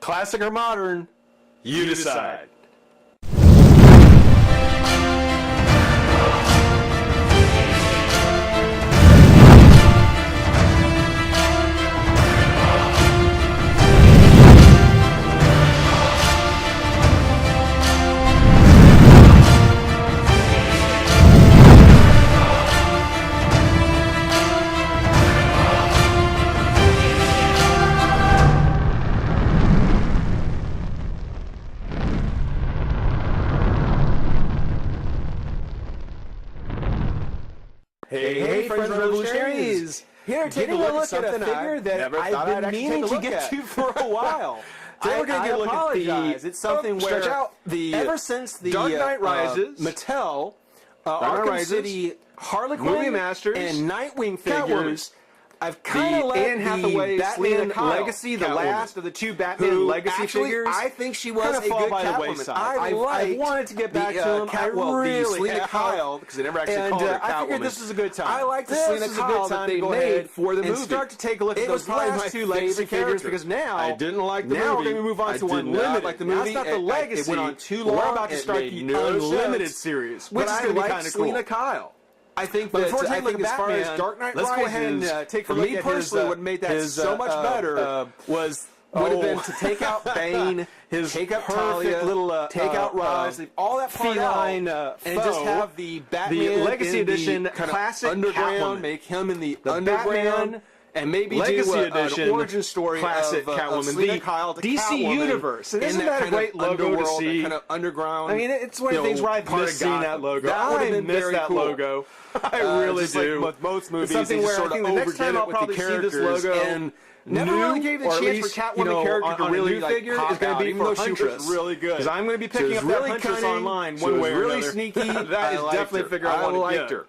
Classic or modern, you decide. Hey, friends of revolutionaries! Here, taking a look at something a figure that I've been meaning to get to for a while. Today we're going to get a look at the. It's something where stretch out the ever since the Dark Knight Rises, Mattel, Arkham Rises, City, Harley Movie Quinn, Masters, and Nightwing Catwomen. figures. I've kind of let Anne Hathaway Batman legacy, the Catwoman, last of the two Batman legacy figures. I think she was a fall good by the Catwoman. wayside. I wanted to get back to him. The Selena Kyle, because they never actually called her Catwoman. I figured this is a good time. I like the Selena Selena Kyle Kyle that they go made ahead for the and movie. start to take a look at those last two legacy figures, because now I didn't like the now movie. we're going to move on to Unlimited. Like the Now movie. it's not the legacy. It went on too long. We're about to start the Unlimited sense. series, But which is I going to be like kind of cool. Selena Kyle. I think But that before I taking a think look as at far Batman, as Dark Knight let's Rises, go ahead and take a for look me at personally, his, what made that his, so much better would have been to take out Bane, take out Talia, take out Rise, leave all that part feline, out, and just have the Batman Legacy in the Edition kind of classic underground, Catwoman. make him in the underground. underground. And maybe Legacy do Edition, an origin story classic of Catwoman, Selena the Kyle to DC Catwoman universe. And in isn't that a kind great of logo to underworld, see? that kind of underground. I mean, it's one of the things where I've missed seeing that logo. That would have I been miss very that cool. logo. I really just do. Like with most movies, something they where just I sort think of the next time overdid I'll it with probably the see this characters logo and never really gave the or at chance least, for Catwoman character to really figure is pop going to out, be even for though she Huntress. was really good. Because I'm going to be She picking was up that really Huntress cunning, online she one was way or really another. sneaky. That is definitely a figure I want to get her.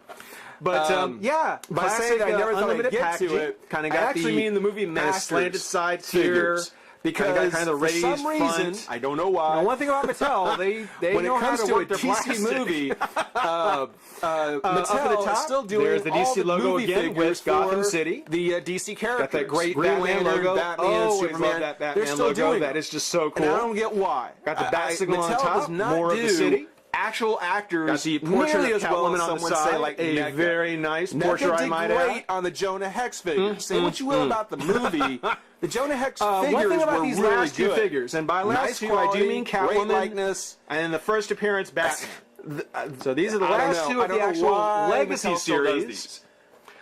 But yeah, by saying I never thought I'd get to it, kind of I got actually mean the movie Masters slanted sides figures. here. Because kind of for some raised reason, front. I don't know why. One thing about Mattel, they when know it comes how to to work a their DC plastic. movie, Mattel up at the top, is still doing there's the all DC logo movie again figures with Gotham for City. The DC characters. Got that great Green Batman Lantern, logo. Batman, Superman. Love that Batman They're still logo. doing That it. is just so cool. And I don't get why. Got the bat signal on Mattel top. does not More of the city. Actual actors. Got the portrait nearly of as well Catwoman as on the someone side, say, like a NECA. very nice NECA portrait, I did might great add. on the Jonah Hex figures. Say what you will about the movie, the Jonah Hex figures one thing about were these really last two good. figures, and by last Nice two quality, I do mean great Catwoman, likeness, and in the first appearance Batman. So these are the I don't last know. two I of the don't know actual why legacy Mattel still does series. these.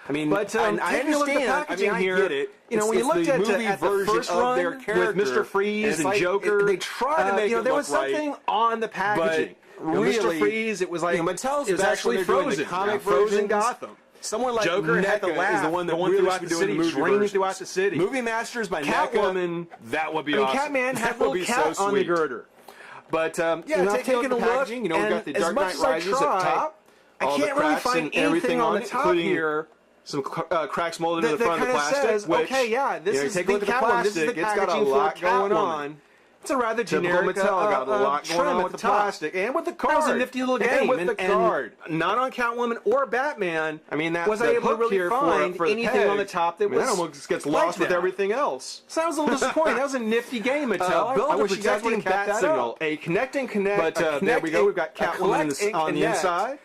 I mean, But I taking a look at the understand. packaging I here, get it. you know, when you It's looked the at movie the version first of run their with character, Mr. Freeze and like, Joker, they try to make there it look was something right, on the packaging. but Mr. really, Freeze, it was like Mattel's it was best actually when they're doing the Frozen, comic Frozen versions. Gotham. Someone like Joker NECA had the laugh, is the one that going really throughout should the be doing city, the movie draining versions. throughout the city. Movie Masters by Catwoman, that would be I mean, awesome. Catman had That a would little be cat so on the sweet. girder. But Yeah, you know, taking a look, packaging, you know, we've got the and Dark as much Knight as I Rises try, up top. I all the can't really cracks find and everything anything on the it, top including here some cracks molded into that the front of the kind of plastic. says, which, okay, yeah, this you know, is take a the look at the Catwoman. This is plastic. the It's got a packaging lot for going Catwoman. on. It's a rather Typical generic Mattel got a lot trim going on at with the the top. plastic and with the card. That was a nifty little And game. with And- the card. Not on Catwoman or Batman. I mean, that was I able to really find for the anything peg. on the top that I mean, was that almost gets like lost with that. everything else. So that was a little disappointing. That was a nifty game, Mattel. Build I a wish you guys would protecting have kept bat that signal, up. a connect and connect. But, There connect we go. and- We've got a Catwoman collect on and the connect. inside.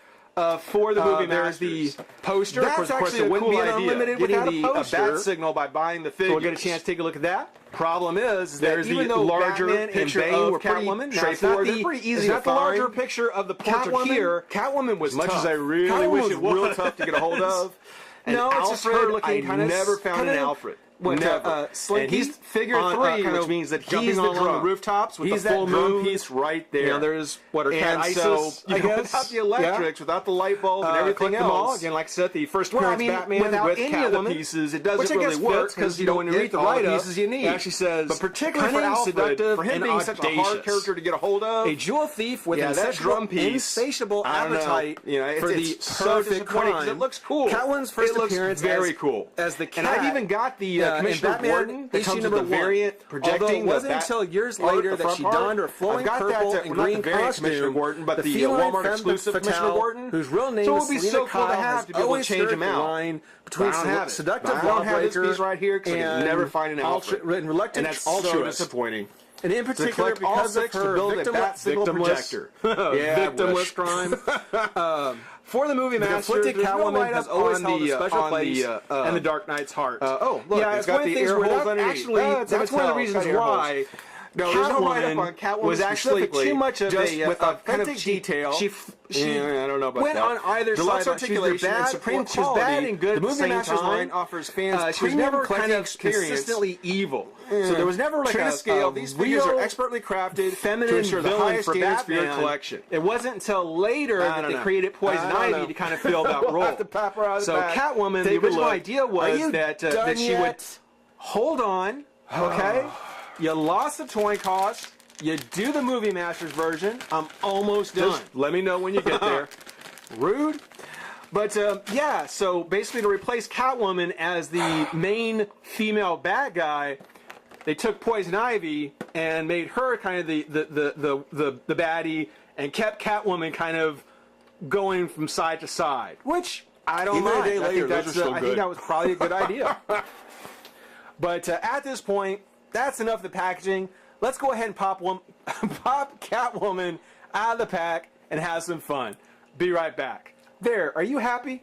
For the movie There's the Masters. Poster. That's Of course, actually it a wouldn't cool be an idea. unlimited Getting without a the poster. bat signal by buying the figures. So we'll get a chance to take a look at that. Problem is, That there's the even though larger Batman picture and Bane of were pretty Catwoman. straightforward. Now, They're pretty easy it's to not the larger find. picture of the portrait Catwoman- here. Catwoman was as much tough. as I really Catwoman wish was it was real tough to get a hold of. And No, it's just Alfred, her looking I kind of never found an Alfred. Never. And he's figure three, which means that jumping he's on the the drum. rooftops with He's the full that drum moon. piece right there. You know, there's what are cat And ISIS, so, I guess. without the electrics, without the light bulb and everything collect them all. else, again, like I said, the first Well, I appearance mean, Batman without with any of the Catwoman, pieces, it doesn't which I really guess work fits, because you know when you get read the all the write-up, pieces you need. it actually says, But particularly cunning, for Alfred, seductive, for him and being such a hard audacious. character to get a hold of, A jewel thief with yeah, an that insatiable, drum piece, insatiable I don't know. appetite You know, for it's the so perfect disappointing 'cause crime. it looks cool. Catwoman's first It looks appearance very as, cool. as the cat. And I've even got the in Commissioner Batman Gordon that issue comes with number the one. variant projecting Although it wasn't the bat until years part, later the that front she part. donned her flowing I've got purple that, and not green the variant costume, Commissioner Gordon, but the feline Walmart femme exclusive fatale, Commissioner Gordon, whose real name so it is would be Selena so cool to Kyle, have has to be able to always change them skirted the out. line between I don't have it. seductive I don't have this lawbreaker piece right here 'cause I can and never find an Alfred. reluctant And that's so altruist. disappointing. And in particular, because of her projector. Victimless crime. For the movie Master, Catwoman has always held a special place in the Dark Knight's heart. Oh, look, it's got the ear holes underneath. Actually, that's one of the reasons why Catwoman was actually too much of with a kind of detail. She I don't know about went that. on either Deluxe side. articulation and supreme She was bad and good The at the movie same Master's time. line offers fans She was never kind of experience. consistently evil. So there was never like a scale. These figures are real expertly crafted feminine to ensure the villain highest for standards for your Batman. collection. It wasn't until later that they created Poison Ivy to kind of fill that role. So Catwoman, the original idea was that she would hold on. Okay, you lost the toy cost. You do the Movie Masters version. I'm almost done. Just let me know when you get there. Rude. But yeah, so basically to replace Catwoman as the main female bad guy, they took Poison Ivy and made her kind of the baddie and kept Catwoman kind of going from side to side, which I don't mind. I think that was probably a good idea. But at this point, that's enough of the packaging. Let's go ahead and pop Catwoman out of the pack and have some fun. Be right back. There, are you happy?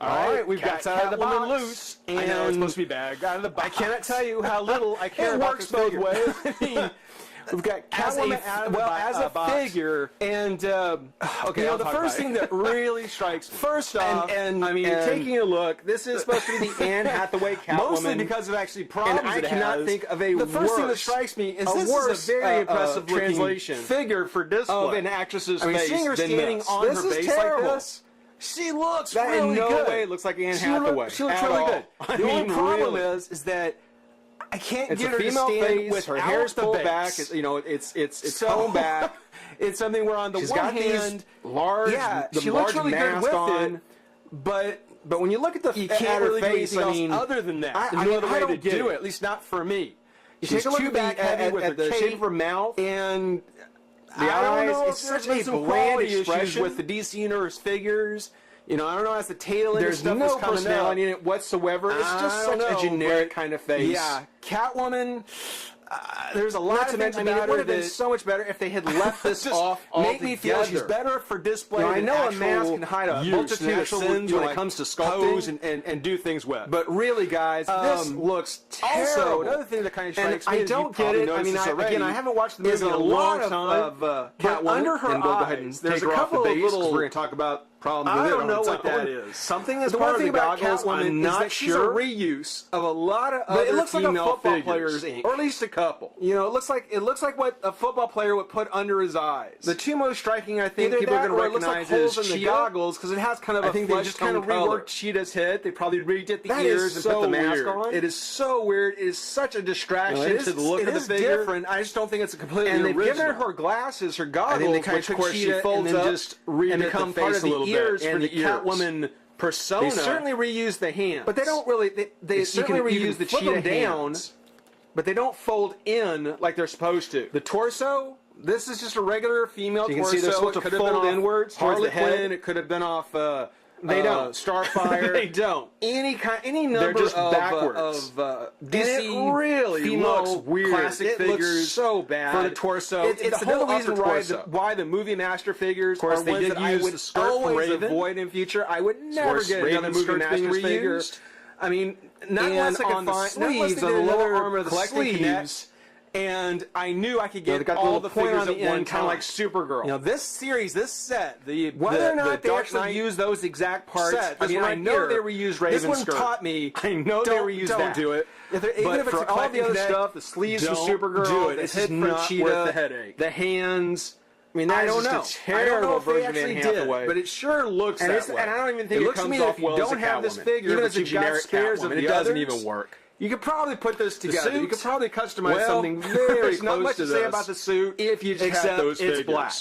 All right, we've got Catwoman Catwoman loose. And I know it's supposed to be bad. Out of the box. I cannot tell you how little I care about this figure. ways. I mean, we've got Catwoman as a figure, and okay. The first thing that really strikes first off, and I mean, taking a look, this is supposed to be the Anne Hathaway Catwoman, mostly because of actually problems. And I cannot think of a the first thing that strikes me is this is a very impressive translation figure for display of an actress's face. Seeing her standing on her base terrible. like this. She looks that really in no good. way looks like Anne Hathaway. She looks really good. The only problem is that I can't get her to stand with her hair's pulled back. It's combed back. It's something where on the one hand, large, she looks really good with it, but when you look at you can't really do anything else other than that. I don't do it. At least not for me. She's too back heavy with the shape of her mouth and the eyes. It's such a bland expression with the DC Universe figures. I don't know, as the tail end there's stuff no is coming personality up. in it whatsoever. It's just such a generic kind of face. Yeah, Catwoman. There's a lot to mention about it would have her been so much better if they had left this off altogether. Make me feel she's better for display. I know a mask can hide a multitude of sins when it comes to sculpting and do things with. But really, guys, this looks terrible. Also, another thing that kind of strikes me, I don't get it. I mean, I haven't watched the movie in a long time. Catwoman, under her eyes, there's a couple of little. We're going to talk about problems with I it. don't know what that is. Something that's the part one of thing the about goggles. Catwoman I'm not is that she's a reuse of a lot of other it looks like a female football figures, player's ink. or at least a couple. It looks like what a football player would put under his eyes. The two most striking, I think, Either people are that going to or it looks like recognize holes is in the Cheetah. goggles because it has kind of I think they just kind of color. reworked Cheetah's head. They probably redid the That ears is and put so the mask weird. on. It is so weird. It is such a distraction it to the look it of the is figure. different. I just don't think it's a completely And they've original. given her glasses, her goggles, I think they kind which of of course she Cheetah folds and then up just redid and the become face part of a little the bit, ears and for the the ears. Catwoman persona. They certainly reuse the hands. But they don't really. They certainly you can reuse the flip cheetah them down, hands, but they don't fold in like they're supposed to. The torso. This is just a regular female So you can torso. see they're supposed it to could have been fold off inwards towards the Harley head. Quinn. It could have been off. They don't. Starfire. They don't. Any number They're just of backwards. DC it really female looks weird. classic It figures looks so bad for the torso. It's the the whole whole reason reason why the movie Master figures course, are they ones did that I use would the skirt from always Raven. avoid in future. I would never course, get Raven's another movie skirt's being Master figure. reused. I mean, not unless I could on the find sleeves, on the lower arm of the sleeves. And I knew I could get they got all the the point figures on the at one end, time. kind of like Supergirl. This series, this set, Whether or not they Dark actually Knight use those exact parts, set, I mean, I know they reused Raven's This one skirt. taught me. I know they reused Don't that. do it. Even But if it's for all the other Connect, stuff, the sleeves for don't Supergirl, do it. the It's head just for not Cheetah, worth the headache. the hands. I mean, I that's don't know. just a terrible version of Anne Hathaway. but it sure looks and, that way. and I don't even think it it looks to comes me that off if you well don't as a have this Catwoman. figure, even but as a you got generic scares Catwoman, of it the doesn't others, even work. You could probably put this together. You suits? could probably customize something very there's not close much to to say about the suit if you just except have those it's figures. black.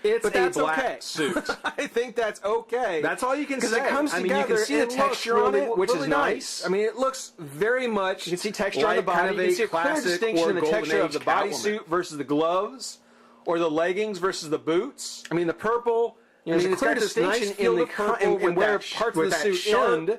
It's But a that's black okay. suit. I think that's okay. That's all you can say. Because it comes together. You can see the it looks texture on really, it, which really is nice. I mean, it looks very much. You can see texture on the body. Kind of You can see a a clear classic distinction or in the golden texture of age the bodysuit Catwoman versus the gloves, or the leggings versus the boots. I mean, the purple. There's a it's clear got this distinction nice in the purple and where that parts of with the that suit sharp end.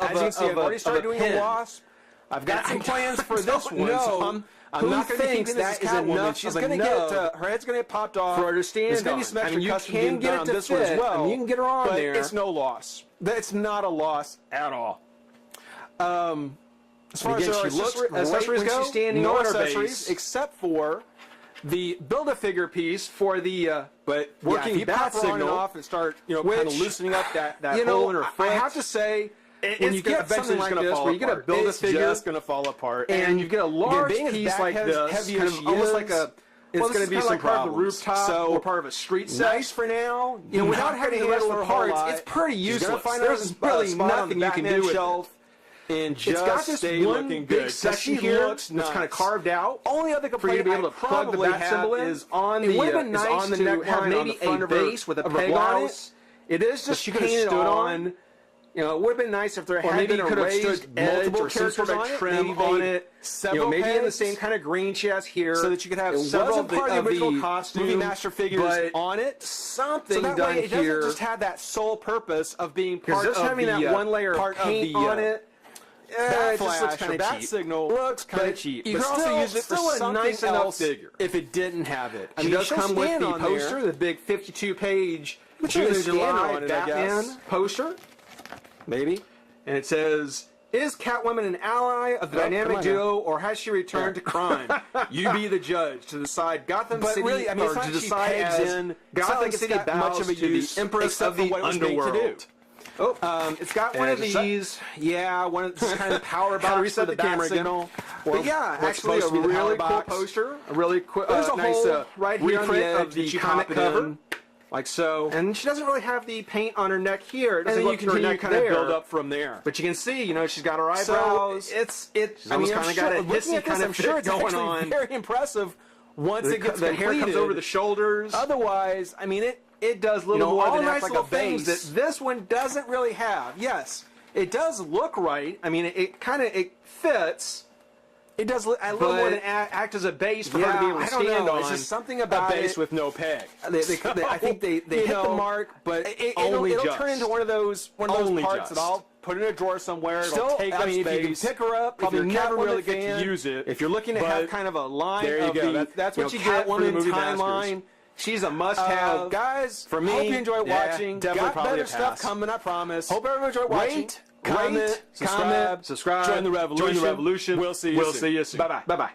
As you can see, I've already started doing the Wasp. I've got some plans for this one. So I'm not going to be keeping this as Catwoman. She's going to get her head's going to get popped off. For her to stand There's going to be some extra custom being done on this one as well. You can get her on but there. It's no loss. It's not a loss at all. As far as again, her she looks great accessories when go, she's standing no on her accessories base. except for The Build-A-Figure piece for the but working if you bat pop her on and signal, off and start kind which, of loosening up that you hole know, in her foot. I have to say, when you get something like gonna this, fall where you get a apart. Build-A-Figure, it's just going to fall apart, and you get a large again, being as piece back like this, heavy kind as of she almost is, like a, it's well, going to be this is some kinda like part of the problems. rooftop So, or part of a street set. nice for now. You know, without Not having gonna the rest of handle the her a whole parts, lot. it's pretty She's useless. gonna find There's a really spot on nothing the you can Batman do with shelf it. and It's just got this stay one looking big good. section She here looks that's kind of nice. carved out. Only other For you to complaint be able I to plug the probably bat have symbol in is on it the would have been is nice on the to neckline, have on maybe the front a of her base with a of her peg on it. blouse. It is just she could have painted stood on. You know, it would have been nice if there had maybe been a could have raised stood edge multiple or some sort characters of on it, trim maybe on made it. several Maybe in the pegs, same kind of green she has here, so that you could have it several wasn't part of the original costume, movie master figures but on it. something So that done way, it here. doesn't just have that sole purpose of being Because part of just having the that one layer of part paint of the on it, bat it just looks flash kind or of bat cheap. signal Looks kind but of cheap. You But can also use it for still a something nice enough else figure. if it didn't have it. I She mean, does she'll come with stand the on poster, there. the big 52-page But June you're and gonna stand July on it, I Batman guess. poster. Maybe. And it says, is Catwoman an ally of the dynamic come on duo, or has she returned to crime? You be the judge to decide Gotham But City, really, I mean, or it's not to like she decide pegs as in. Gotham It's City got bows much of a to use, the Empress except of for the what it was made to Underworld. do. Oh, it's got one of And it's these. Yeah, one of this kind of power How to box reset for the the bat camera again. signal. Or But yeah, what's actually a supposed to be the power really cool box. poster. A really There's a nice hole right here on the reprint edge of the that you comic pop in, cover, like so. and she doesn't really have the paint on her neck here. It And doesn't then go you up to her continue neck kind of there. build up from there. But you can see, you know, she's got her So eyebrows. it's I mean, I'm kind of sure, got a looking hissy at this, kind I'm of sure it's going actually on. very impressive once it gets The hair comes over the shoulders. Otherwise, I mean, it does You little know, more all than nice act like little a things base. that this one doesn't really have. Yes, it does look right. I mean, it kind of fits. It does look a little But more than act as a base for her to be able to I don't stand know. on. It's just something about a base it. with no peg. I think they hit the mark, but it'll turn into one of those Only parts just. that I'll put in a drawer somewhere. Still, It'll take I up mean, if you can space. pick her up, Probably if you're never Catwoman really get fan, to use it. if you're looking to have kind of a line there you of go. the That's what you know, get for the Catwoman movie timeline, masters. she's a must-have. Guys, for me, hope you enjoy yeah, watching. definitely Got probably better a stuff pass. coming, I promise. Hope everyone enjoyed watching. Rate, comment, subscribe. Join the revolution. Join the revolution. We'll see you soon. Bye-bye. Bye-bye.